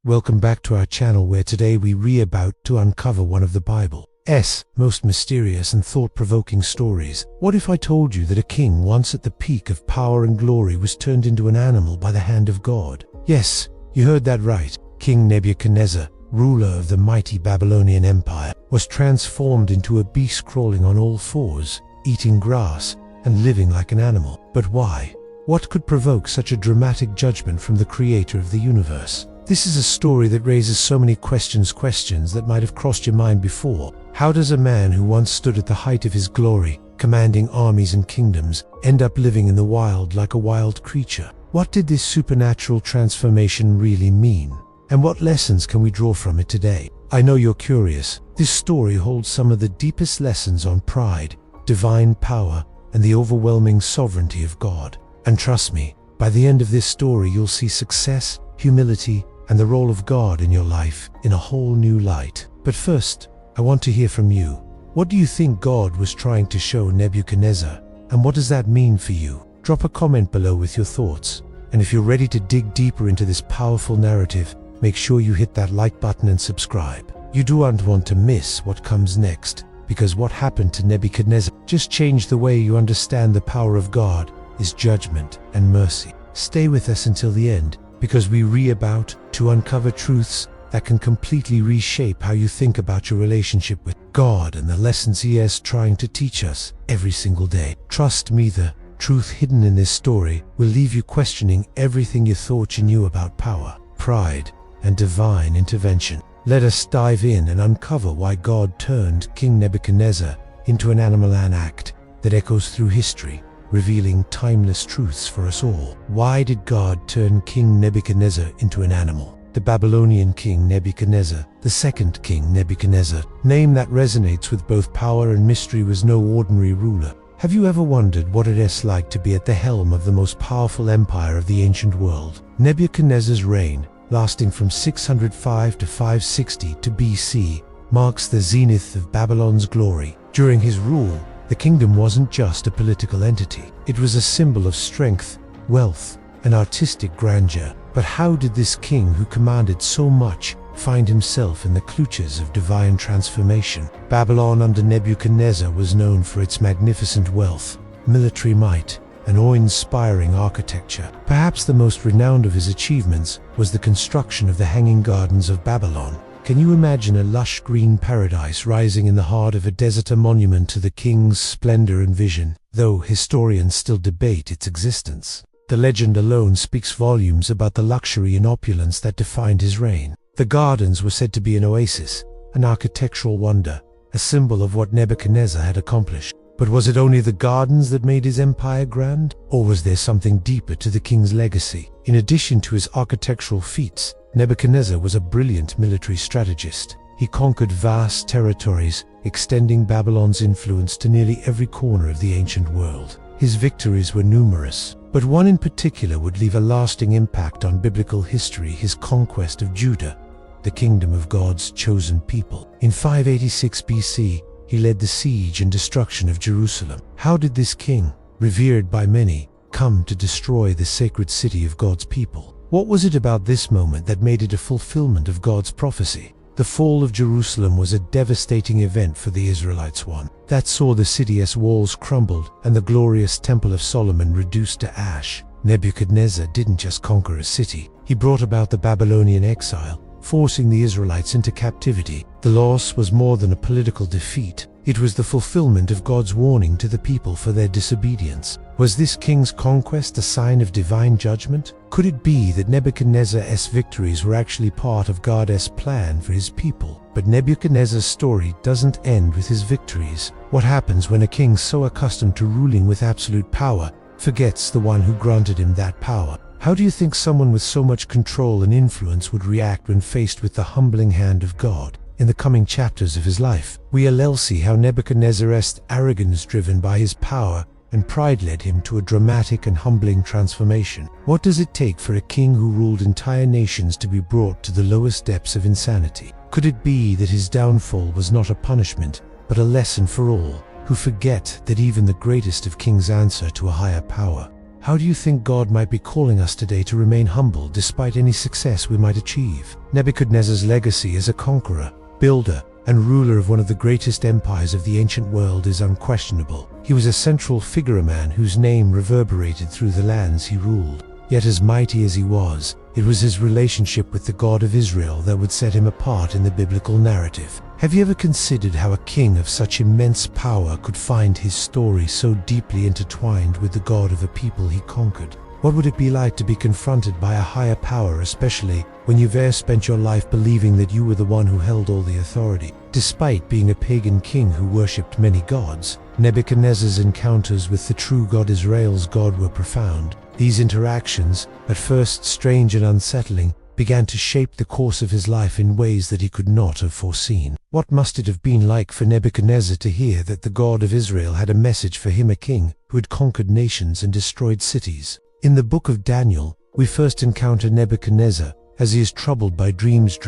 Welcome back to our channel, where today we about to uncover one of the Bible's most mysterious and thought-provoking stories. What if I told you that a king once at the peak of power and glory was turned into an animal by the hand of God? Yes, you heard that right. King Nebuchadnezzar, ruler of the mighty Babylonian Empire, was transformed into a beast crawling on all fours, eating grass, and living like an animal. But why? What could provoke such a dramatic judgment from the creator of the universe? This is a story that raises so many questions that might have crossed your mind before. How does a man who once stood at the height of his glory, commanding armies and kingdoms, end up living in the wild like a wild creature? What did this supernatural transformation really mean? And what lessons can we draw from it today? I know you're curious. This story holds some of the deepest lessons on pride, divine power, and the overwhelming sovereignty of God. And trust me, by the end of this story you'll see success, humility, and the role of God in your life in a whole new light. But first, I want to hear from you. What do you think God was trying to show Nebuchadnezzar? And what does that mean for you? Drop a comment below with your thoughts. And if you're ready to dig deeper into this powerful narrative, make sure you hit that like button and subscribe. You don't want to miss what comes next, because what happened to Nebuchadnezzar just changed the way you understand the power of God, His judgment and mercy. Stay with us until the end, because we about to uncover truths that can completely reshape how you think about your relationship with God and the lessons He is trying to teach us every single day. Trust me, the truth hidden in this story will leave you questioning everything you thought you knew about power, pride, and divine intervention. Let us dive in and uncover why God turned King Nebuchadnezzar into an animal, an act that echoes through history, revealing timeless truths for us all. Why did God turn King Nebuchadnezzar into an animal? The Babylonian king Nebuchadnezzar, the second king Nebuchadnezzar, name that resonates with both power and mystery, was no ordinary ruler. Have you ever wondered what it is like to be at the helm of the most powerful empire of the ancient world? Nebuchadnezzar's reign, lasting from 605 to 560 to BC, marks the zenith of Babylon's glory. During his rule, the kingdom wasn't just a political entity. It was a symbol of strength, wealth, and artistic grandeur. But how did this king, who commanded so much, find himself in the clutches of divine transformation? Babylon under Nebuchadnezzar was known for its magnificent wealth, military might, and awe-inspiring architecture. Perhaps the most renowned of his achievements was the construction of the Hanging Gardens of Babylon. Can you imagine a lush green paradise rising in the heart of a desert, a monument to the king's splendor and vision, though historians still debate its existence? The legend alone speaks volumes about the luxury and opulence that defined his reign. The gardens were said to be an oasis, an architectural wonder, a symbol of what Nebuchadnezzar had accomplished. But was it only the gardens that made his empire grand? Or was there something deeper to the king's legacy? In addition to his architectural feats, Nebuchadnezzar was a brilliant military strategist. He conquered vast territories, extending Babylon's influence to nearly every corner of the ancient world. His victories were numerous, but one in particular would leave a lasting impact on biblical history: his conquest of Judah, the kingdom of God's chosen people. In 586 BC, he led the siege and destruction of Jerusalem. How did this king, revered by many, come to destroy the sacred city of God's people? What was it about this moment that made it a fulfillment of God's prophecy? The fall of Jerusalem was a devastating event for the Israelites, one that saw the city's walls crumbled and the glorious Temple of Solomon reduced to ash. Nebuchadnezzar didn't just conquer a city, he brought about the Babylonian exile, forcing the Israelites into captivity. The loss was more than a political defeat. It was the fulfillment of God's warning to the people for their disobedience. Was this king's conquest a sign of divine judgment? Could it be that Nebuchadnezzar's victories were actually part of God's plan for his people? But Nebuchadnezzar's story doesn't end with his victories. What happens when a king so accustomed to ruling with absolute power forgets the one who granted him that power? How do you think someone with so much control and influence would react when faced with the humbling hand of God? In the coming chapters of his life, we'll see how Nebuchadnezzar's arrogance, driven by his power and pride, led him to a dramatic and humbling transformation. What does it take for a king who ruled entire nations to be brought to the lowest depths of insanity? Could it be that his downfall was not a punishment, but a lesson for all who forget that even the greatest of kings answer to a higher power? How do you think God might be calling us today to remain humble despite any success we might achieve? Nebuchadnezzar's legacy as a conqueror, builder, and ruler of one of the greatest empires of the ancient world is unquestionable. He was a central figure, a man whose name reverberated through the lands he ruled. Yet as mighty as he was, it was his relationship with the God of Israel that would set him apart in the biblical narrative. Have you ever considered how a king of such immense power could find his story so deeply intertwined with the God of a people he conquered? What would it be like to be confronted by a higher power, especially when you've spent your life believing that you were the one who held all the authority? Despite being a pagan king who worshipped many gods, Nebuchadnezzar's encounters with the true God, Israel's God, were profound. These interactions, at first strange and unsettling, began to shape the course of his life in ways that he could not have foreseen. What must it have been like for Nebuchadnezzar to hear that the God of Israel had a message for him, a king who had conquered nations and destroyed cities? In the book of Daniel, we first encounter Nebuchadnezzar as he is troubled by dreams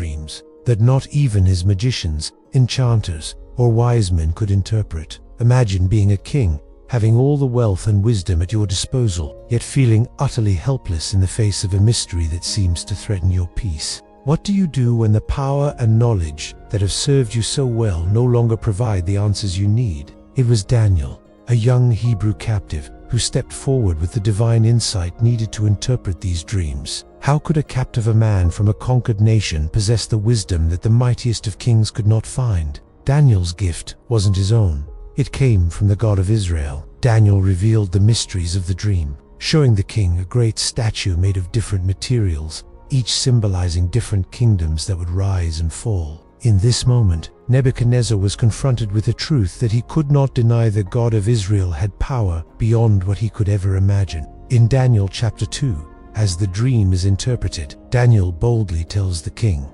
that not even his magicians, enchanters, or wise men could interpret. Imagine being a king, having all the wealth and wisdom at your disposal, yet feeling utterly helpless in the face of a mystery that seems to threaten your peace. What do you do when the power and knowledge that have served you so well no longer provide the answers you need? It was Daniel, a young Hebrew captive, who stepped forward with the divine insight needed to interpret these dreams. How could a captive, a man from a conquered nation, possess the wisdom that the mightiest of kings could not find? Daniel's gift wasn't his own. It came from the God of Israel. Daniel revealed the mysteries of the dream, showing the king a great statue made of different materials, each symbolizing different kingdoms that would rise and fall. In this moment, Nebuchadnezzar was confronted with a truth that he could not deny: the God of Israel had power beyond what he could ever imagine. In Daniel chapter 2, as the dream is interpreted, Daniel boldly tells the king,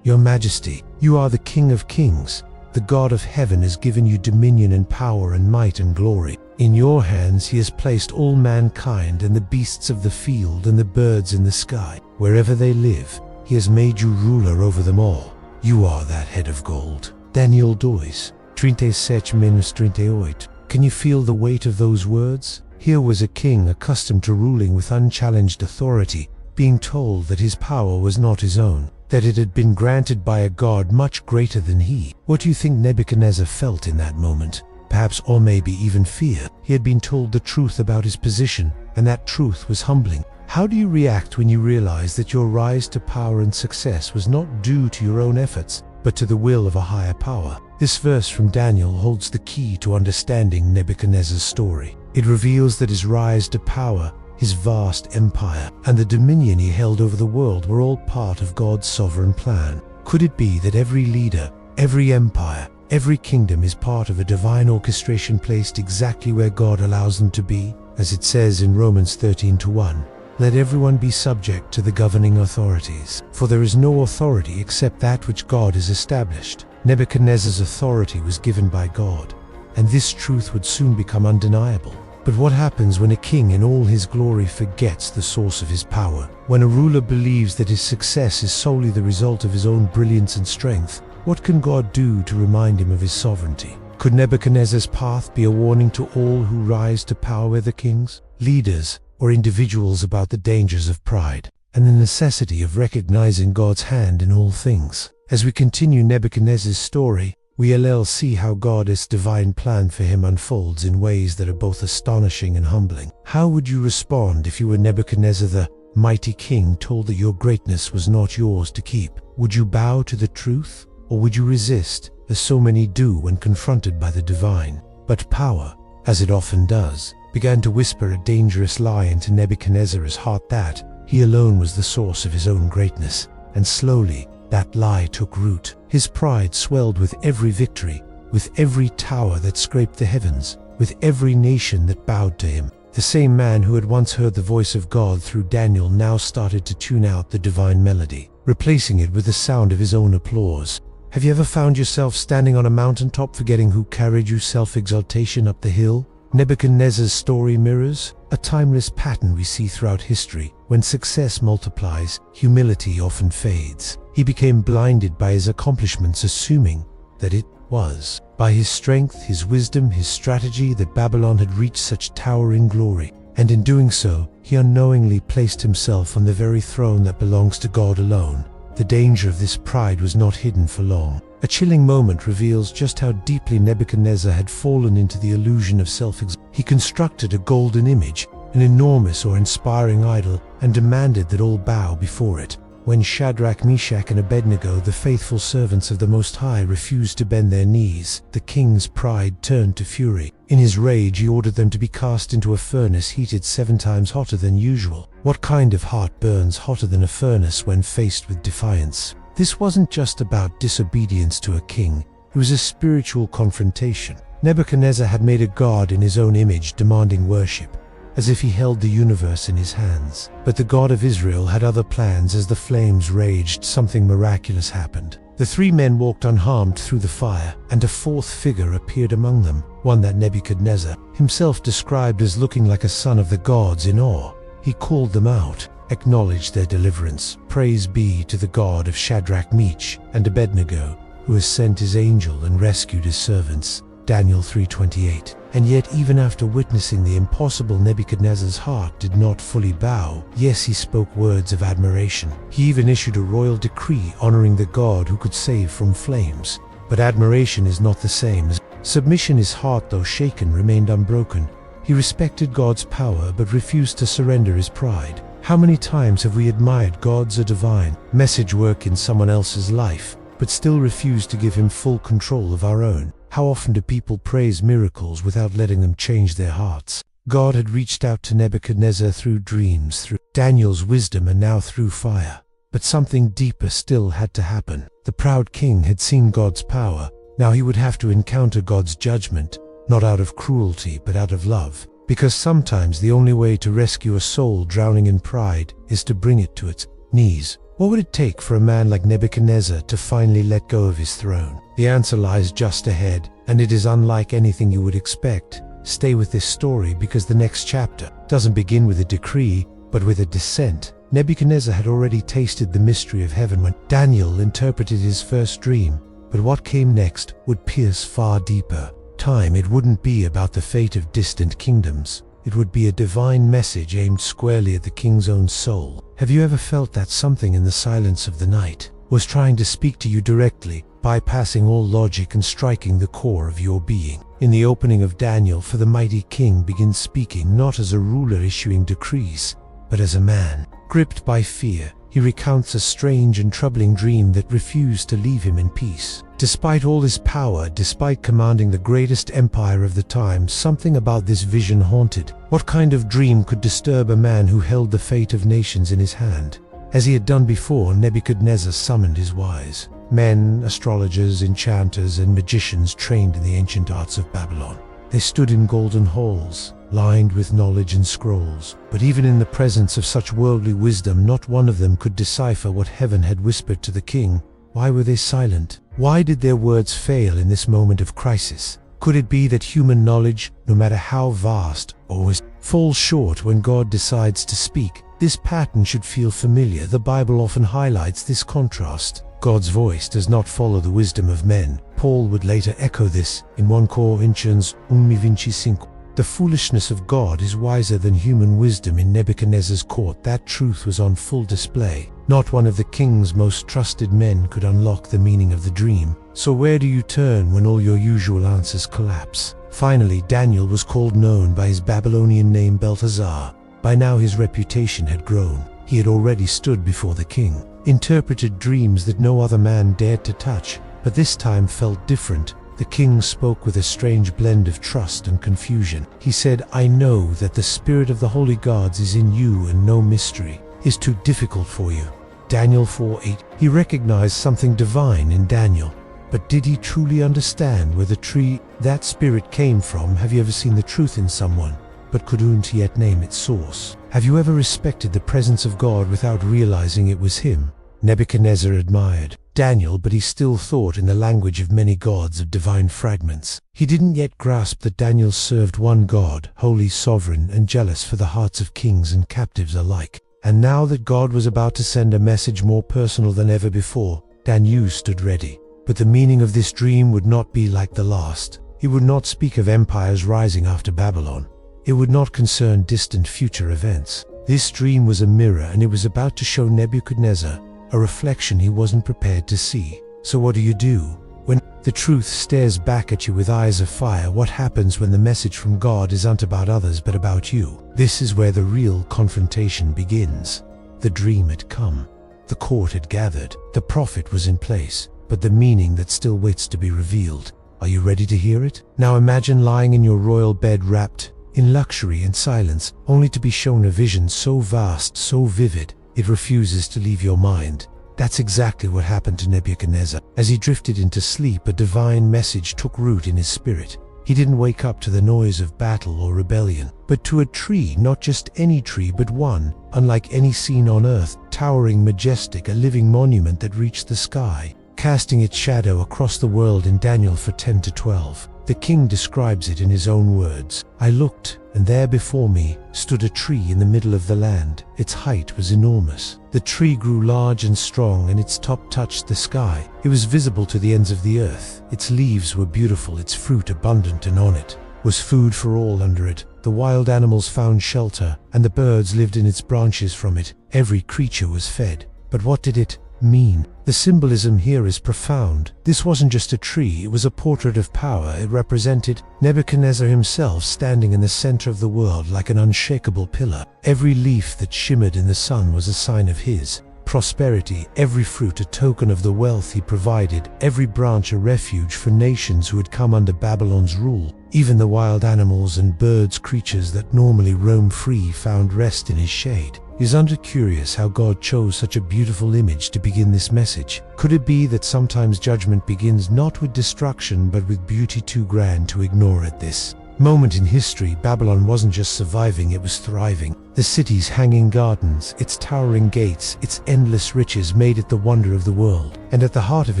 "Your Majesty, you are the King of Kings. The God of heaven has given you dominion and power and might and glory. In your hands he has placed all mankind and the beasts of the field and the birds in the sky. Wherever they live, he has made you ruler over them all. You are that head of gold." Daniel 2:37-38. Can you feel the weight of those words? Here was a king accustomed to ruling with unchallenged authority, being told that his power was not his own, that it had been granted by a God much greater than he. What do you think Nebuchadnezzar felt in that moment? Perhaps, or maybe even fear. He had been told the truth about his position, and that truth was humbling. How do you react when you realize that your rise to power and success was not due to your own efforts, but to the will of a higher power? This verse from Daniel holds the key to understanding Nebuchadnezzar's story. It reveals that his rise to power, his vast empire, and the dominion he held over the world were all part of God's sovereign plan. Could it be that every leader, every empire, every kingdom is part of a divine orchestration placed exactly where God allows them to be? As it says in Romans 13:1, "Let everyone be subject to the governing authorities, for there is no authority except that which God has established." Nebuchadnezzar's authority was given by God, and this truth would soon become undeniable. But what happens when a king in all his glory forgets the source of his power? When a ruler believes that his success is solely the result of his own brilliance and strength, what can God do to remind him of his sovereignty? Could Nebuchadnezzar's path be a warning to all who rise to power, whether kings, leaders, or individuals, about the dangers of pride and the necessity of recognizing God's hand in all things? As we continue Nebuchadnezzar's story, we'll see how God's divine plan for him unfolds in ways that are both astonishing and humbling. How would you respond if you were Nebuchadnezzar, the mighty king, told that your greatness was not yours to keep? Would you bow to the truth, or would you resist, as so many do when confronted by the divine? But power, as it often does, began to whisper a dangerous lie into Nebuchadnezzar's heart, that he alone was the source of his own greatness. And slowly, that lie took root. His pride swelled with every victory, with every tower that scraped the heavens, with every nation that bowed to him. The same man who had once heard the voice of God through Daniel now started to tune out the divine melody, replacing it with the sound of his own applause. Have you ever found yourself standing on a mountaintop forgetting who carried you self-exaltation up the hill? Nebuchadnezzar's story mirrors a timeless pattern we see throughout history. When success multiplies, humility often fades. He became blinded by his accomplishments, assuming that it was by his strength, his wisdom, his strategy that Babylon had reached such towering glory. and in doing so, he unknowingly placed himself on the very throne that belongs to God alone. The danger of this pride was not hidden for long. A chilling moment reveals just how deeply Nebuchadnezzar had fallen into the illusion of self-exaltation. He constructed a golden image, an enormous or inspiring idol, and demanded that all bow before it. When Shadrach, Meshach, and Abednego, the faithful servants of the Most High, refused to bend their knees, the king's pride turned to fury. In his rage, he ordered them to be cast into a furnace heated 7 times hotter than usual. What kind of heart burns hotter than a furnace when faced with defiance? This wasn't just about disobedience to a king, it was a spiritual confrontation. Nebuchadnezzar had made a god in his own image, demanding worship, as if he held the universe in his hands. But the God of Israel had other plans. As the flames raged, something miraculous happened. The 3 men walked unharmed through the fire, and a 4th figure appeared among them, one that Nebuchadnezzar himself described as looking like a son of the gods in awe. He called them out, acknowledged their deliverance. Praise be to the God of Shadrach, Meshach, and Abednego, who has sent his angel and rescued his servants. Daniel 3:28. And yet, even after witnessing the impossible, Nebuchadnezzar's heart did not fully bow. Yes, he spoke words of admiration. He even issued a royal decree honoring the God who could save from flames. But admiration is not the same as submission. His heart, though shaken, remained unbroken. He respected God's power but refused to surrender his pride. How many times have we admired God's divine message work in someone else's life, but still refused to give him full control of our own? How often do people praise miracles without letting them change their hearts? God had reached out to Nebuchadnezzar through dreams, through Daniel's wisdom, and now through fire. But something deeper still had to happen. The proud king had seen God's power. Now he would have to encounter God's judgment, not out of cruelty, but out of love. Because sometimes the only way to rescue a soul drowning in pride is to bring it to its knees. What would it take for a man like Nebuchadnezzar to finally let go of his throne? The answer lies just ahead, and it is unlike anything you would expect. Stay with this story, because the next chapter doesn't begin with a decree, but with a descent. Nebuchadnezzar had already tasted the mystery of heaven when Daniel interpreted his first dream, but what came next would pierce far deeper. It wouldn't be about the fate of distant kingdoms. It would be a divine message aimed squarely at the king's own soul. Have you ever felt that something in the silence of the night was trying to speak to you directly, bypassing all logic and striking the core of your being? In the opening of Daniel, for the mighty king begins speaking not as a ruler issuing decrees, but as a man gripped by fear. He recounts a strange and troubling dream that refused to leave him in peace. Despite all his power, despite commanding the greatest empire of the time, something about this vision haunted. What kind of dream could disturb a man who held the fate of nations in his hand? As he had done before, Nebuchadnezzar summoned his wise men, astrologers, enchanters, and magicians trained in the ancient arts of Babylon. They stood in golden halls, lined with knowledge and scrolls. But even in the presence of such worldly wisdom, not one of them could decipher what heaven had whispered to the king. Why were they silent? Why did their words fail in this moment of crisis? Could it be that human knowledge, no matter how vast, always falls short when God decides to speak? This pattern should feel familiar. The Bible often highlights this contrast. God's voice does not follow the wisdom of men. Paul would later echo this in 1 Corinthians 1:25. The foolishness of God is wiser than human wisdom. In Nebuchadnezzar's court, that truth was on full display. Not one of the king's most trusted men could unlock the meaning of the dream. So where do you turn when all your usual answers collapse? Finally, Daniel was called known by his Babylonian name Belteshazzar. By now his reputation had grown. He had already stood before the king, interpreted dreams that no other man dared to touch, but this time felt different. The king spoke with a strange blend of trust and confusion. He said, "I know that the spirit of the holy gods is in you, and no mystery is too difficult for you." Daniel 4:8. He recognized something divine in Daniel, but did he truly understand where that spirit came from? Have you ever seen the truth in someone, but couldn't yet name its source? Have you ever respected the presence of God without realizing it was him? Nebuchadnezzar admired Daniel, but he still thought in the language of many gods, of divine fragments. He didn't yet grasp that Daniel served one God, holy, sovereign, and jealous for the hearts of kings and captives alike. And now that God was about to send a message more personal than ever before, Daniel stood ready. But the meaning of this dream would not be like the last. He would not speak of empires rising after Babylon. It would not concern distant future events. This dream was a mirror, and it was about to show Nebuchadnezzar a reflection he wasn't prepared to see. So what do? When the truth stares back at you with eyes of fire, what happens when the message from God isn't about others but about you? This is where the real confrontation begins. The dream had come. The court had gathered. The prophet was in place, but the meaning that still waits to be revealed. Are you ready to hear it? Now imagine lying in your royal bed, wrapped in luxury and silence, only to be shown a vision so vast, so vivid, it refuses to leave your mind. That's exactly what happened to Nebuchadnezzar. As he drifted into sleep, a divine message took root in his spirit. He didn't wake up to the noise of battle or rebellion, but to a tree, not just any tree, but one, unlike any seen on earth, towering, majestic, a living monument that reached the sky, casting its shadow across the world in Daniel 4:10-12. The king describes it in his own words. I looked, and there before me stood a tree in the middle of the land. Its height was enormous. The tree grew large and strong, and its top touched the sky. It was visible to the ends of the earth. Its leaves were beautiful, its fruit abundant, and on it was food for all under it. The wild animals found shelter, and the birds lived in its branches. From it, every creature was fed. But what did it mean? The symbolism here is profound. This wasn't just a tree, it was a portrait of power. It represented Nebuchadnezzar himself, standing in the center of the world like an unshakable pillar. Every leaf that shimmered in the sun was a sign of his prosperity, every fruit a token of the wealth he provided, every branch a refuge for nations who had come under Babylon's rule. Even the wild animals and birds, creatures that normally roam free, found rest in his shade. Isn't it curious how God chose such a beautiful image to begin this message? Could it be that sometimes judgment begins not with destruction but with beauty too grand to ignore at this moment in history? Babylon wasn't just surviving, it was thriving. The city's hanging gardens, its towering gates, its endless riches made it the wonder of the world. And at the heart of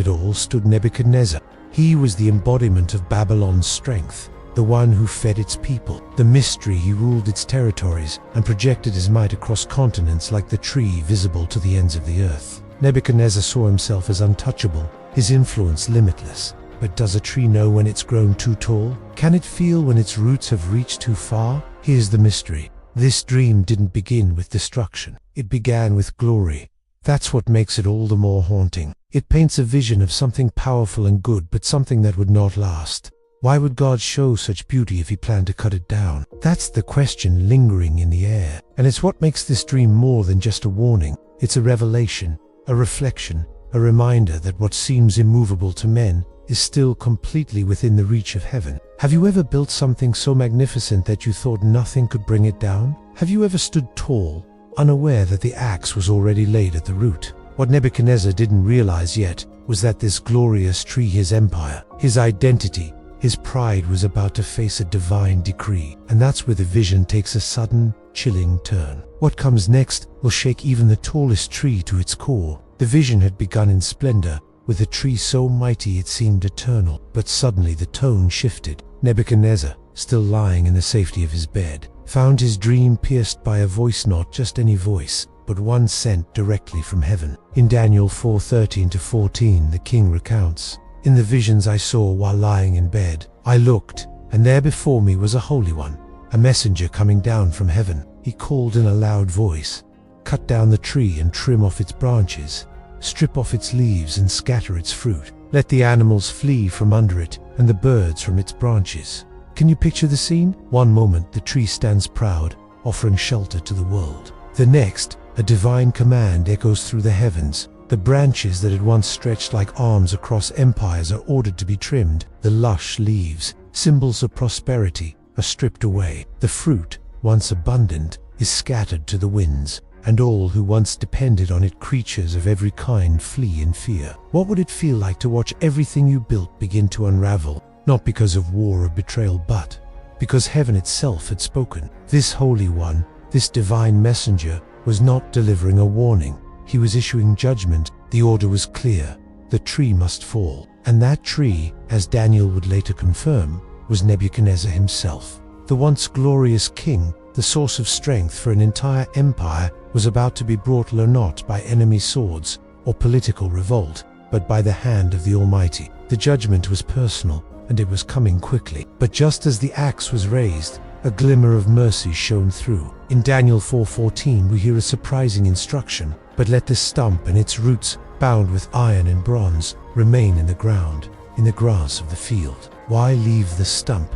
it all stood Nebuchadnezzar. He was the embodiment of Babylon's strength. The one who fed its people. The mystery, he ruled its territories and projected his might across continents like the tree visible to the ends of the earth. Nebuchadnezzar saw himself as untouchable, his influence limitless. But does a tree know when it's grown too tall? Can it feel when its roots have reached too far? Here's the mystery. This dream didn't begin with destruction. It began with glory. That's what makes it all the more haunting. It paints a vision of something powerful and good, but something that would not last. Why would God show such beauty if he planned to cut it down? That's the question lingering in the air. And it's what makes this dream more than just a warning. It's a revelation, a reflection, a reminder that what seems immovable to men is still completely within the reach of heaven. Have you ever built something so magnificent that you thought nothing could bring it down? Have you ever stood tall, unaware that the axe was already laid at the root? What Nebuchadnezzar didn't realize yet was that this glorious tree, his empire, his identity, his pride, was about to face a divine decree. And that's where the vision takes a sudden, chilling turn. What comes next will shake even the tallest tree to its core. The vision had begun in splendor, with a tree so mighty it seemed eternal. But suddenly the tone shifted. Nebuchadnezzar, still lying in the safety of his bed, found his dream pierced by a voice, not just any voice, but one sent directly from heaven. In Daniel 4:13-14, the king recounts, "In the visions I saw while lying in bed, I looked, and there before me was a holy one, a messenger coming down from heaven. He called in a loud voice, 'Cut down the tree and trim off its branches, strip off its leaves and scatter its fruit. Let the animals flee from under it and the birds from its branches.'" Can you picture the scene? One moment the tree stands proud, offering shelter to the world. The next, a divine command echoes through the heavens. The branches that had once stretched like arms across empires are ordered to be trimmed. The lush leaves, symbols of prosperity, are stripped away. The fruit, once abundant, is scattered to the winds, and all who once depended on it, creatures of every kind, flee in fear. What would it feel like to watch everything you built begin to unravel? Not because of war or betrayal, but because heaven itself had spoken. This Holy One, this divine messenger, was not delivering a warning. He was issuing judgment. The order was clear. The tree must fall. And that tree, as Daniel would later confirm, was Nebuchadnezzar himself. The once glorious king, the source of strength for an entire empire, was about to be brought low, not by enemy swords or political revolt, but by the hand of the Almighty. The judgment was personal, and it was coming quickly. But just as the axe was raised, a glimmer of mercy shone through. In Daniel 4:14 we hear a surprising instruction, "But let the stump and its roots, bound with iron and bronze, remain in the ground, in the grass of the field." Why leave the stump?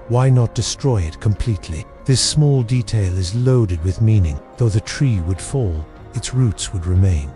Why not destroy it completely? This small detail is loaded with meaning. Though the tree would fall, its roots would remain.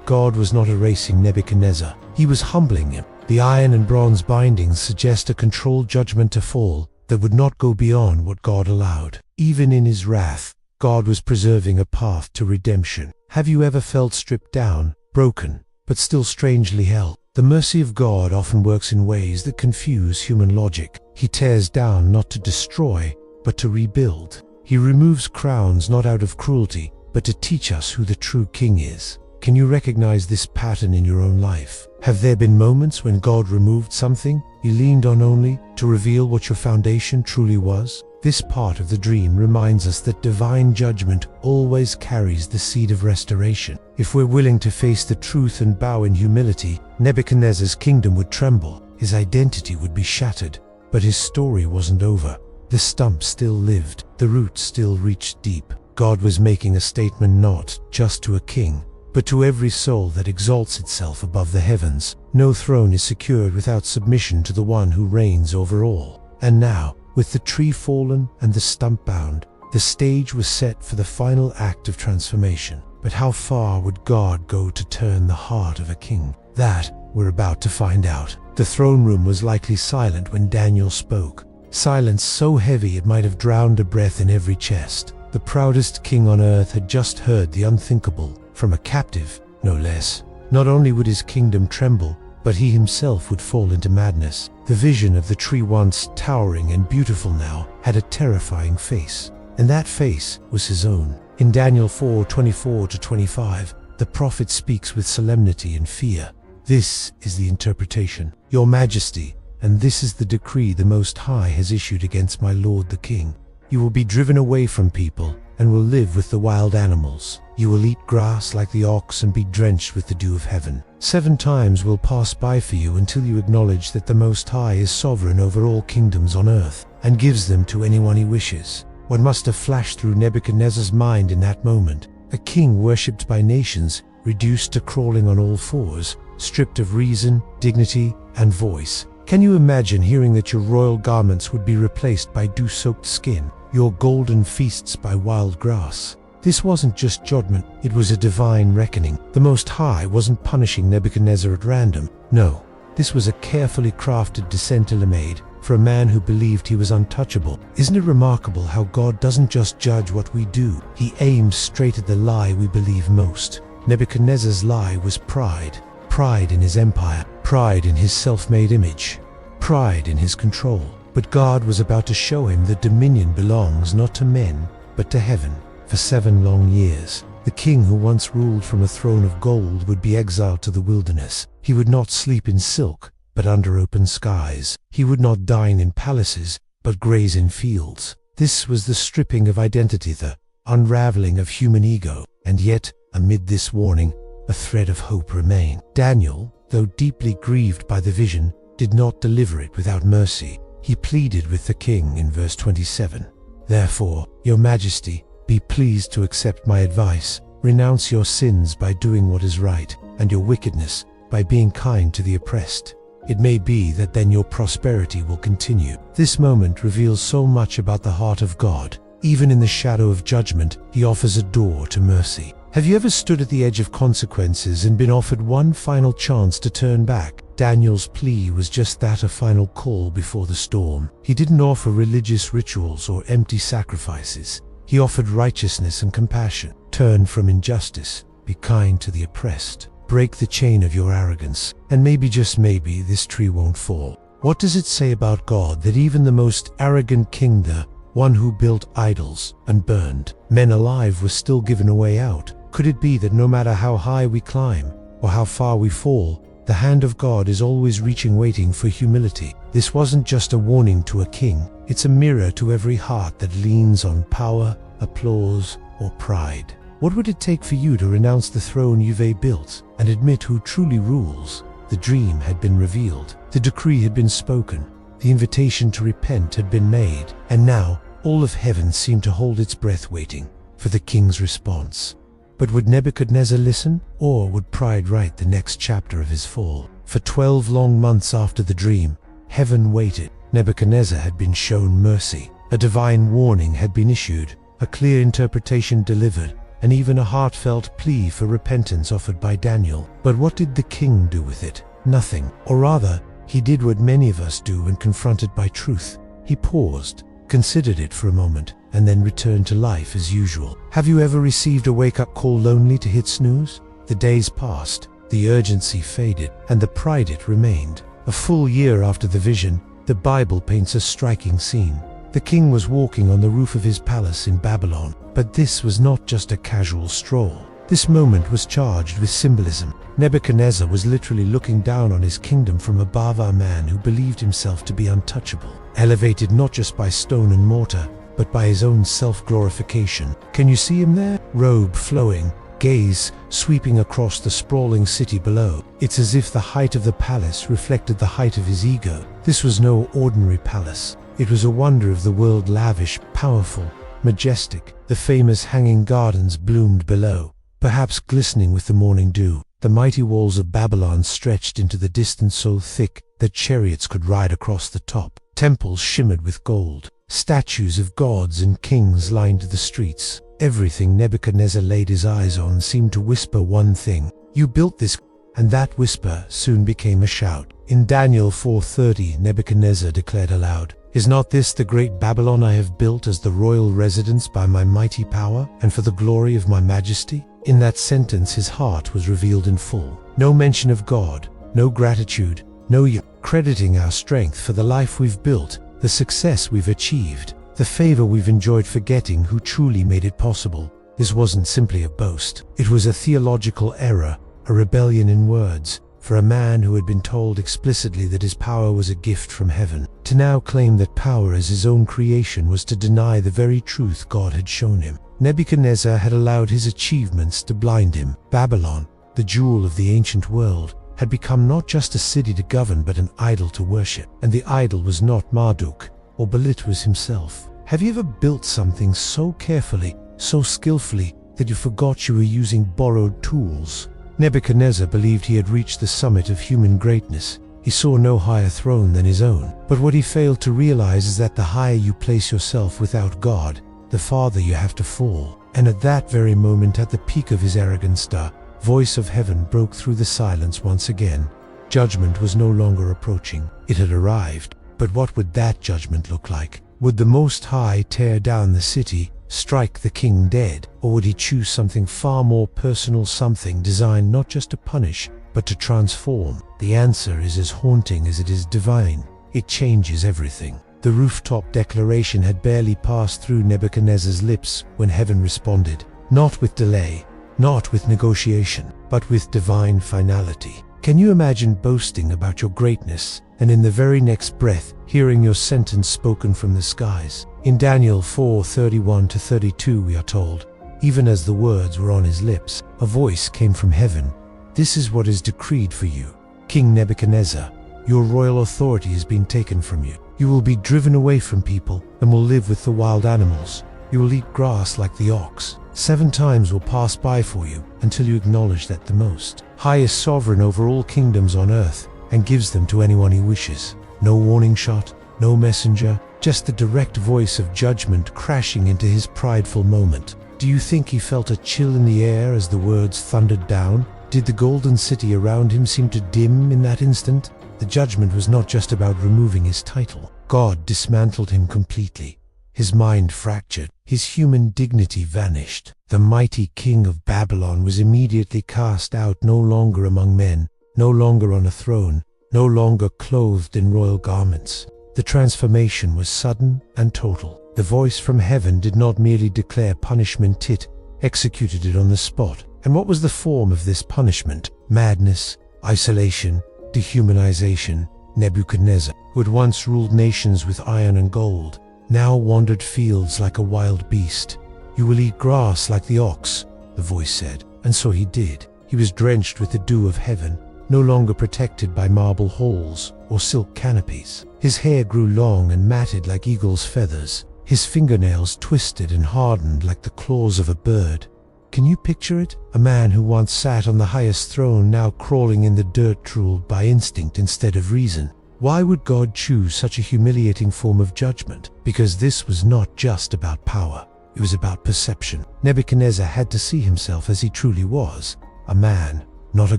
God was not erasing Nebuchadnezzar. He was humbling him. The iron and bronze bindings suggest a controlled judgment to fall that would not go beyond what God allowed. Even in his wrath, God was preserving a path to redemption. Have you ever felt stripped down, broken, but still strangely held? The mercy of God often works in ways that confuse human logic. He tears down not to destroy, but to rebuild. He removes crowns not out of cruelty, but to teach us who the true king is. Can you recognize this pattern in your own life? Have there been moments when God removed something you leaned on only to reveal what your foundation truly was? This part of the dream reminds us that divine judgment always carries the seed of restoration. If we're willing to face the truth and bow in humility, Nebuchadnezzar's kingdom would tremble, his identity would be shattered, but his story wasn't over. The stump still lived, the roots still reached deep. God was making a statement not just to a king, but to every soul that exalts itself above the heavens. No throne is secured without submission to the one who reigns over all. And now, with the tree fallen and the stump bound, the stage was set for the final act of transformation. But how far would God go to turn the heart of a king? That we're about to find out. The throne room was likely silent when Daniel spoke. Silence so heavy it might have drowned a breath in every chest. The proudest king on earth had just heard the unthinkable, from a captive, no less. Not only would his kingdom tremble, but he himself would fall into madness. The vision of the tree, once towering and beautiful, now had a terrifying face. And that face was his own. In Daniel 4:24-25, the prophet speaks with solemnity and fear. "This is the interpretation, Your Majesty, and this is the decree the Most High has issued against my lord the king. You will be driven away from people, and will live with the wild animals. You will eat grass like the ox and be drenched with the dew of heaven. 7 times will pass by for you until you acknowledge that the Most High is sovereign over all kingdoms on earth, and gives them to anyone he wishes." What must have flashed through Nebuchadnezzar's mind in that moment? A king worshipped by nations, reduced to crawling on all fours, stripped of reason, dignity, and voice. Can you imagine hearing that your royal garments would be replaced by dew-soaked skin, your golden feasts by wild grass? This wasn't just judgment, it was a divine reckoning. The Most High wasn't punishing Nebuchadnezzar at random. No, this was a carefully crafted descent tailor-made for a man who believed he was untouchable. Isn't it remarkable how God doesn't just judge what we do, he aims straight at the lie we believe most. Nebuchadnezzar's lie was pride. Pride in his empire, pride in his self-made image, pride in his control. But God was about to show him that dominion belongs not to men, but to heaven. For 7 long years, the king who once ruled from a throne of gold would be exiled to the wilderness. He would not sleep in silk, but under open skies. He would not dine in palaces, but graze in fields. This was the stripping of identity, the unraveling of human ego. And yet, amid this warning, a thread of hope remained. Daniel, though deeply grieved by the vision, did not deliver it without mercy. He pleaded with the king in verse 27. "Therefore, Your Majesty, be pleased to accept my advice. Renounce your sins by doing what is right, and your wickedness by being kind to the oppressed. It may be that then your prosperity will continue." This moment reveals so much about the heart of God. Even in the shadow of judgment, he offers a door to mercy. Have you ever stood at the edge of consequences and been offered one final chance to turn back? Daniel's plea was just that, a final call before the storm. He didn't offer religious rituals or empty sacrifices. He offered righteousness and compassion. Turn from injustice. Be kind to the oppressed. Break the chain of your arrogance, and maybe, just maybe, this tree won't fall. What does it say about God that even the most arrogant king, the one who built idols and burned men alive, was still given a way out? Could it be that no matter how high we climb or how far we fall, the hand of God is always reaching, waiting for humility? This wasn't just a warning to a king, it's a mirror to every heart that leans on power, applause, or pride. What would it take for you to renounce the throne you've built and admit who truly rules? The dream had been revealed, the decree had been spoken, the invitation to repent had been made, and now All of heaven seemed to hold its breath waiting for the king's response. But would Nebuchadnezzar listen, or would pride write the next chapter of his fall? For 12 long months after the dream, heaven waited. Nebuchadnezzar had been shown mercy. A divine warning had been issued, a clear interpretation delivered, and even a heartfelt plea for repentance offered by Daniel. But what did the king do with it? Nothing. Or rather, he did what many of us do when confronted by truth. He paused, considered it for a moment, and then returned to life as usual. Have you ever received a wake-up call lonely to hit snooze? The days passed, the urgency faded, and the pride it remained. A full year after the vision, the Bible paints a striking scene. The king was walking on the roof of his palace in Babylon, but this was not just a casual stroll. This moment was charged with symbolism. Nebuchadnezzar was literally looking down on his kingdom from above, a man who believed himself to be untouchable, elevated not just by stone and mortar, but by his own self-glorification. Can you see him there? Robe flowing, gaze sweeping across the sprawling city below. It's as if the height of the palace reflected the height of his ego. This was no ordinary palace. It was a wonder of the world, lavish, powerful, majestic. The famous hanging gardens bloomed below, perhaps glistening with the morning dew. The mighty walls of Babylon stretched into the distance so thick that chariots could ride across the top. Temples shimmered with gold. Statues of gods and kings lined the streets. Everything Nebuchadnezzar laid his eyes on seemed to whisper one thing: "You built this," and that whisper soon became a shout. In Daniel 4:30, Nebuchadnezzar declared aloud, "Is not this the great Babylon I have built as the royal residence by my mighty power and for the glory of my majesty?" In that sentence his heart was revealed in full. No mention of God, no gratitude, no crediting our strength for the life we've built, the success we've achieved, the favor we've enjoyed, forgetting who truly made it possible. This wasn't simply a boast. It was a theological error, a rebellion in words, for a man who had been told explicitly that his power was a gift from heaven. To now claim that power as his own creation was to deny the very truth God had shown him. Nebuchadnezzar had allowed his achievements to blind him. Babylon, the jewel of the ancient world, had become not just a city to govern but an idol to worship. And the idol was not Marduk, or Belit was himself. Have you ever built something so carefully, so skillfully, that you forgot you were using borrowed tools? Nebuchadnezzar believed he had reached the summit of human greatness. He saw no higher throne than his own. But what he failed to realize is that the higher you place yourself without God, the farther you have to fall. And at that very moment, at the peak of his arrogance, the voice of heaven broke through the silence once again. Judgment was no longer approaching. It had arrived. But what would that judgment look like? Would the Most High tear down the city, strike the king dead? Or would he choose something far more personal, something designed not just to punish, but to transform? The answer is as haunting as it is divine. It changes everything. The rooftop declaration had barely passed through Nebuchadnezzar's lips when heaven responded, not with delay, not with negotiation, but with divine finality. Can you imagine boasting about your greatness, and in the very next breath, hearing your sentence spoken from the skies? In Daniel 4:31-32 we are told, even as the words were on his lips, a voice came from heaven. "This is what is decreed for you, King Nebuchadnezzar. Your royal authority has been taken from you. You will be driven away from people and will live with the wild animals. You will eat grass like the ox. 7 times will pass by for you until you acknowledge that the Most High is sovereign over all kingdoms on earth and gives them to anyone he wishes. No warning shot, no messenger, just the direct voice of judgment crashing into his prideful moment. Do you think he felt a chill in the air as the words thundered down? Did the golden city around him seem to dim in that instant? The judgment was not just about removing his title. God dismantled him completely. His mind fractured. His human dignity vanished. The mighty king of Babylon was immediately cast out, no longer among men, no longer on a throne, no longer clothed in royal garments. The transformation was sudden and total. The voice from heaven did not merely declare punishment, it executed it on the spot. And what was the form of this punishment? Madness, isolation, dehumanization. Nebuchadnezzar, who had once ruled nations with iron and gold, now wandered fields like a wild beast. "You will eat grass like the ox," the voice said. And so he did. He was drenched with the dew of heaven, no longer protected by marble halls or silk canopies. His hair grew long and matted like eagle's feathers. his fingernails twisted and hardened like the claws of a bird. Can you picture it? A man who once sat on the highest throne now crawling in the dirt, ruled by instinct instead of reason. Why would God choose such a humiliating form of judgment? Because this was not just about power. It was about perception. Nebuchadnezzar had to see himself as he truly was. A man, not a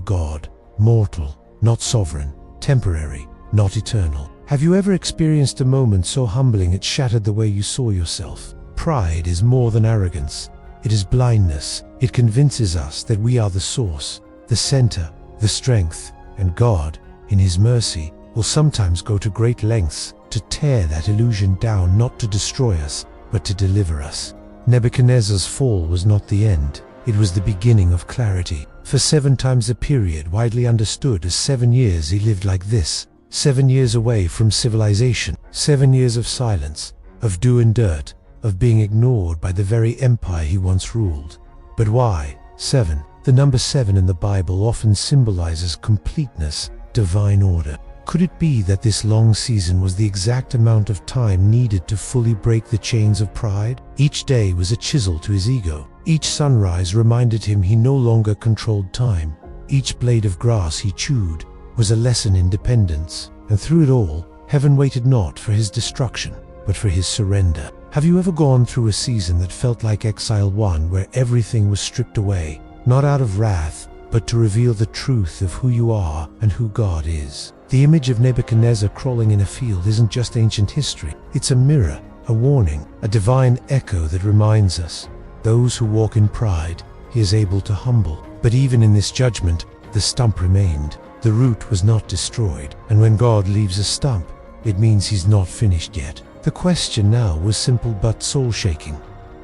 god. Mortal, not sovereign. Temporary, not eternal. Have you ever experienced a moment so humbling it shattered the way you saw yourself? Pride is more than arrogance. It is blindness. It convinces us that we are the source, the center, the strength, and God, in His mercy, will sometimes go to great lengths to tear that illusion down, not to destroy us, but to deliver us. Nebuchadnezzar's fall was not the end. It was the beginning of clarity. For 7 times a period widely understood as 7 years, he lived like this. 7 years away from civilization. 7 years of silence, of dew and dirt, of being ignored by the very empire he once ruled. But why 7? The number 7 in the Bible often symbolizes completeness, divine order. Could it be that this long season was the exact amount of time needed to fully break the chains of pride? Each day was a chisel to his ego. Each sunrise reminded him he no longer controlled time. Each blade of grass he chewed was a lesson in dependence. And through it all, heaven waited not for his destruction, but for his surrender. Have you ever gone through a season that felt like Exile 1, where everything was stripped away, not out of wrath, but to reveal the truth of who you are and who God is? The image of Nebuchadnezzar crawling in a field isn't just ancient history. It's a mirror, a warning, a divine echo that reminds us, those who walk in pride, He is able to humble. But even in this judgment, the stump remained. The root was not destroyed. And when God leaves a stump, it means He's not finished yet. The question now was simple but soul-shaking.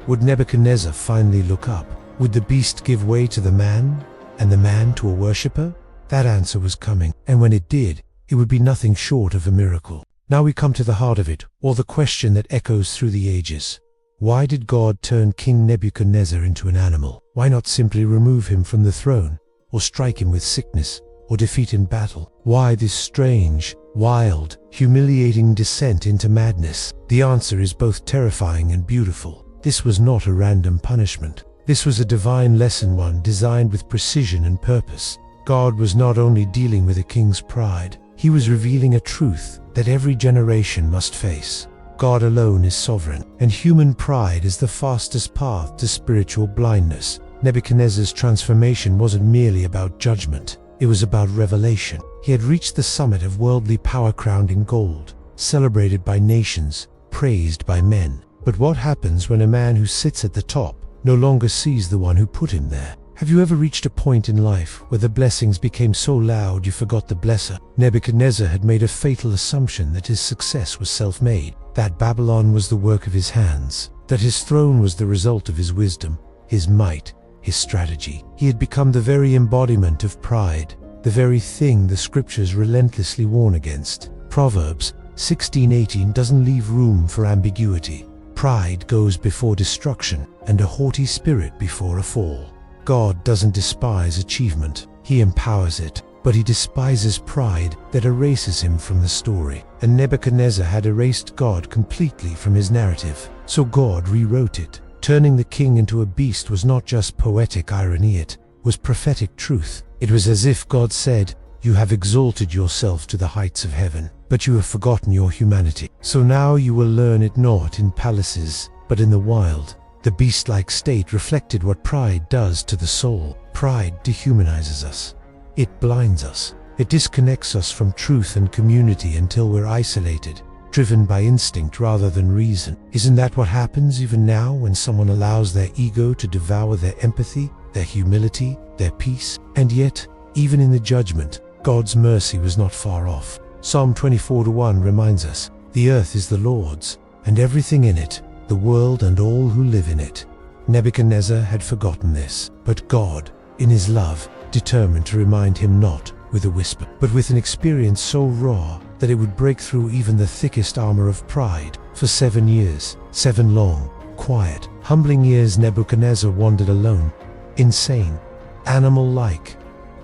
Would Nebuchadnezzar finally look up? Would the beast give way to the man, and the man to a worshipper? That answer was coming, and when it did, it would be nothing short of a miracle. Now we come to the heart of it, or the question that echoes through the ages. Why did God turn King Nebuchadnezzar into an animal? Why not simply remove him from the throne, or strike him with sickness, or defeat in battle? Why this strange, wild, humiliating descent into madness? The answer is both terrifying and beautiful. This was not a random punishment. This was a divine lesson, one designed with precision and purpose. God was not only dealing with a king's pride, He was revealing a truth that every generation must face. God alone is sovereign, and human pride is the fastest path to spiritual blindness. Nebuchadnezzar's transformation wasn't merely about judgment. It was about revelation. He had reached the summit of worldly power, crowned in gold, celebrated by nations, praised by men. But what happens when a man who sits at the top no longer sees the one who put him there? Have you ever reached a point in life where the blessings became so loud you forgot the blesser? Nebuchadnezzar had made a fatal assumption that his success was self-made, that Babylon was the work of his hands, that his throne was the result of his wisdom, his might, his strategy. He had become the very embodiment of pride, the very thing the scriptures relentlessly warn against. Proverbs 16:18 doesn't leave room for ambiguity. Pride goes before destruction, and a haughty spirit before a fall. God doesn't despise achievement, He empowers it, but He despises pride that erases Him from the story. And Nebuchadnezzar had erased God completely from his narrative, so God rewrote it. Turning the king into a beast was not just poetic irony, it was prophetic truth. It was as if God said, "You have exalted yourself to the heights of heaven, but you have forgotten your humanity. So now you will learn it not in palaces, but in the wild." The beast-like state reflected what pride does to the soul. Pride dehumanizes us. It blinds us. It disconnects us from truth and community until we're isolated, driven by instinct rather than reason. Isn't that what happens even now when someone allows their ego to devour their empathy, their humility, their peace? And yet, even in the judgment, God's mercy was not far off. Psalm 24:1 reminds us, "The earth is the Lord's, and everything in it, the world and all who live in it." Nebuchadnezzar had forgotten this, but God, in His love, determined to remind him not with a whisper, but with an experience so raw that it would break through even the thickest armor of pride. For 7 years, 7 long, quiet, humbling years, Nebuchadnezzar wandered alone, insane, animal-like,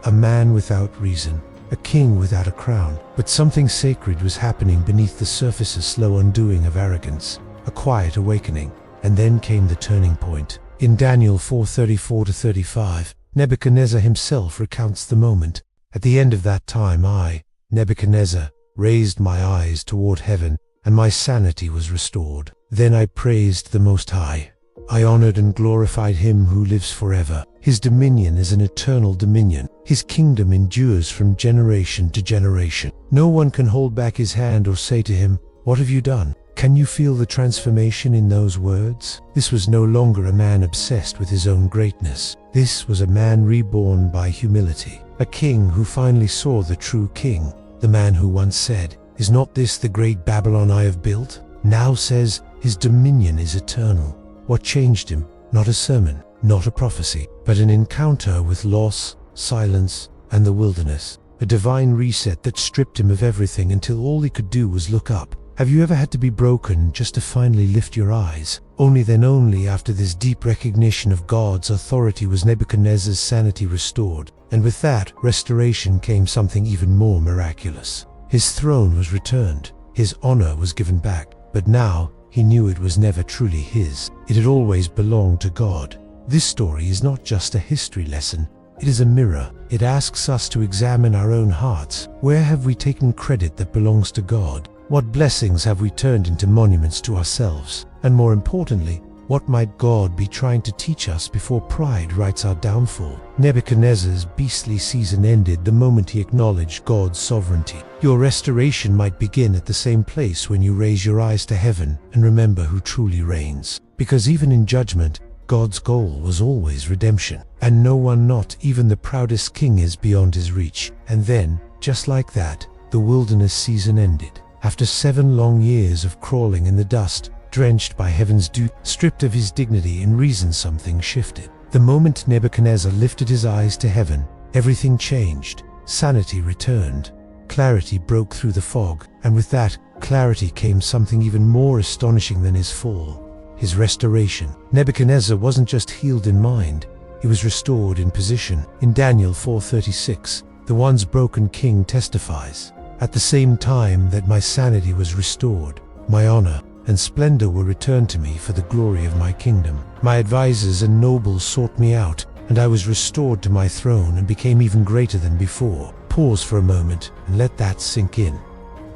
a man without reason, a king without a crown. But something sacred was happening beneath the surface's slow undoing of arrogance. a quiet awakening, and then came the turning point. In Daniel 4:34-35, Nebuchadnezzar himself recounts the moment. At the end of that time I, Nebuchadnezzar, raised my eyes toward heaven, and my sanity was restored. Then I praised the Most High. I honored and glorified him who lives forever. His dominion is an eternal dominion. His kingdom endures from generation to generation. No one can hold back his hand or say to him, "What have you done?" Can you feel the transformation in those words? This was no longer a man obsessed with his own greatness. This was a man reborn by humility. A king who finally saw the true king. The man who once said, "Is not this the great Babylon I have built?" now says, "His dominion is eternal." What changed him? Not a sermon, not a prophecy, but an encounter with loss, silence, and the wilderness. A divine reset that stripped him of everything until all he could do was look up. Have you ever had to be broken just to finally lift your eyes? Only after this deep recognition of God's authority was Nebuchadnezzar's sanity restored, and with that restoration came something even more miraculous. His throne was returned, his honor was given back, but now he knew it was never truly his. It had always belonged to God. This story is not just a history lesson, it is a mirror. It asks us to examine our own hearts. Where have we taken credit that belongs to God? What blessings have we turned into monuments to ourselves? And more importantly, what might God be trying to teach us before pride writes our downfall? Nebuchadnezzar's beastly season ended the moment he acknowledged God's sovereignty. Your restoration might begin at the same place when you raise your eyes to heaven and remember who truly reigns. Because even in judgment, God's goal was always redemption. And no one, not even the proudest king, is beyond his reach. And then, just like that, the wilderness season ended. After 7 long years of crawling in the dust, drenched by heaven's dew, stripped of his dignity and reason, something shifted. The moment Nebuchadnezzar lifted his eyes to heaven, everything changed. Sanity returned. Clarity broke through the fog, and with that clarity came something even more astonishing than his fall. His restoration. Nebuchadnezzar wasn't just healed in mind, he was restored in position. In Daniel 4:36, the once broken king testifies, "At the same time that my sanity was restored, my honor and splendor were returned to me for the glory of my kingdom. My advisors and nobles sought me out, and I was restored to my throne and became even greater than before." Pause for a moment and let that sink in.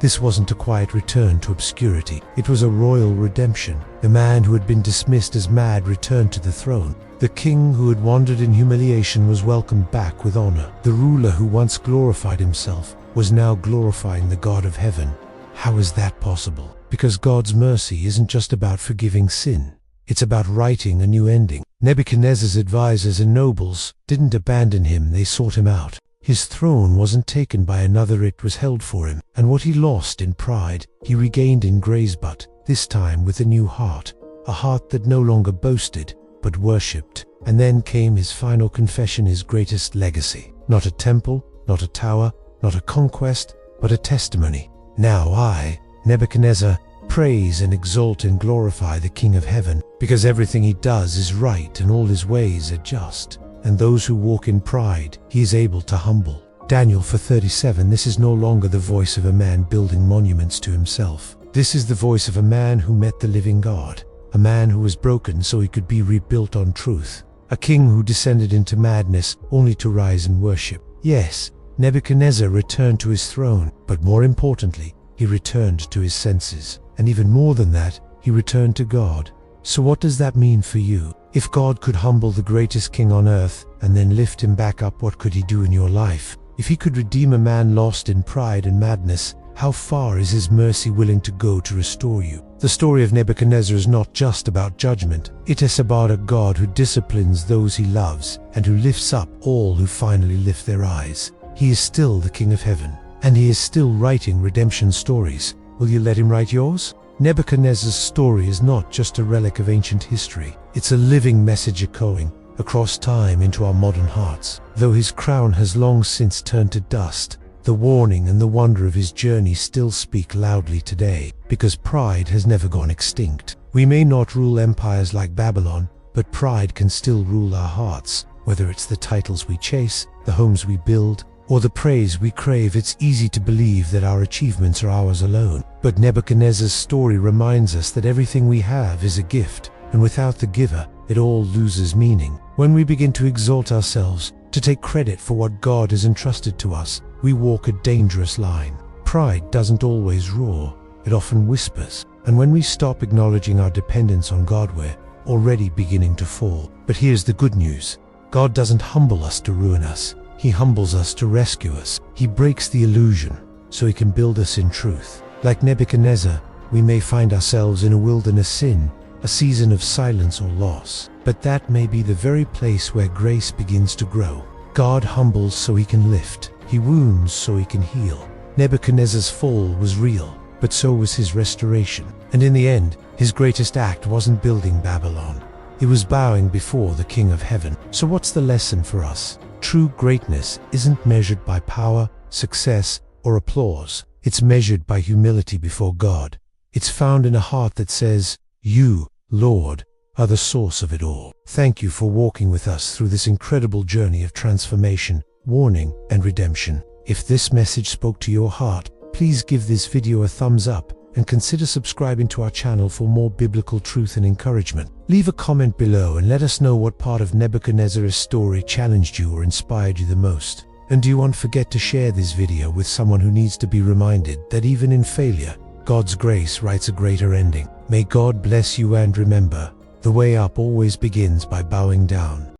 This wasn't a quiet return to obscurity. It was a royal redemption. The man who had been dismissed as mad returned to the throne. The king who had wandered in humiliation was welcomed back with honor. The ruler who once glorified himself was now glorifying the God of heaven. How is that possible? Because God's mercy isn't just about forgiving sin. It's about writing a new ending. Nebuchadnezzar's advisors and nobles didn't abandon him, they sought him out. His throne wasn't taken by another, it was held for him. And what he lost in pride, he regained in grace, but this time with a new heart. A heart that no longer boasted, but worshipped. And then came his final confession, his greatest legacy. Not a temple, not a tower, not a conquest, but a testimony. Now I, Nebuchadnezzar, praise and exalt and glorify the King of Heaven, because everything he does is right and all his ways are just. And those who walk in pride, he is able to humble. Daniel 4:37, this is no longer the voice of a man building monuments to himself. This is the voice of a man who met the living God. A man who was broken so he could be rebuilt on truth. A king who descended into madness only to rise in worship. Yes, Nebuchadnezzar returned to his throne, but more importantly, he returned to his senses. And even more than that, he returned to God. So what does that mean for you? If God could humble the greatest king on earth and then lift him back up, what could he do in your life? If he could redeem a man lost in pride and madness, how far is his mercy willing to go to restore you? The story of Nebuchadnezzar is not just about judgment. It is about a God who disciplines those he loves and who lifts up all who finally lift their eyes. He is still the King of Heaven, and he is still writing redemption stories. Will you let him write yours? Nebuchadnezzar's story is not just a relic of ancient history. It's a living message echoing across time into our modern hearts. Though his crown has long since turned to dust, the warning and the wonder of his journey still speak loudly today, because pride has never gone extinct. We may not rule empires like Babylon, but pride can still rule our hearts, whether it's the titles we chase, the homes we build, or the praise we crave, it's easy to believe that our achievements are ours alone. But Nebuchadnezzar's story reminds us that everything we have is a gift, and without the giver, it all loses meaning. When we begin to exalt ourselves, to take credit for what God has entrusted to us, we walk a dangerous line. Pride doesn't always roar, it often whispers. And when we stop acknowledging our dependence on God, we're already beginning to fall. But here's the good news. God doesn't humble us to ruin us. He humbles us to rescue us. He breaks the illusion so he can build us in truth. Like Nebuchadnezzar, we may find ourselves in a wilderness sin, a season of silence or loss. But that may be the very place where grace begins to grow. God humbles so he can lift. He wounds so he can heal. Nebuchadnezzar's fall was real, but so was his restoration. And in the end, his greatest act wasn't building Babylon. It was bowing before the King of Heaven. So what's the lesson for us? True greatness isn't measured by power, success, or applause. It's measured by humility before God. It's found in a heart that says, "You, Lord, are the source of it all." Thank you for walking with us through this incredible journey of transformation, warning, and redemption. If this message spoke to your heart, please give this video a thumbs up and consider subscribing to our channel for more biblical truth and encouragement. Leave a comment below and let us know what part of Nebuchadnezzar's story challenged you or inspired you the most. And don't forget to share this video with someone who needs to be reminded that even in failure, God's grace writes a greater ending. May God bless you, and remember, the way up always begins by bowing down.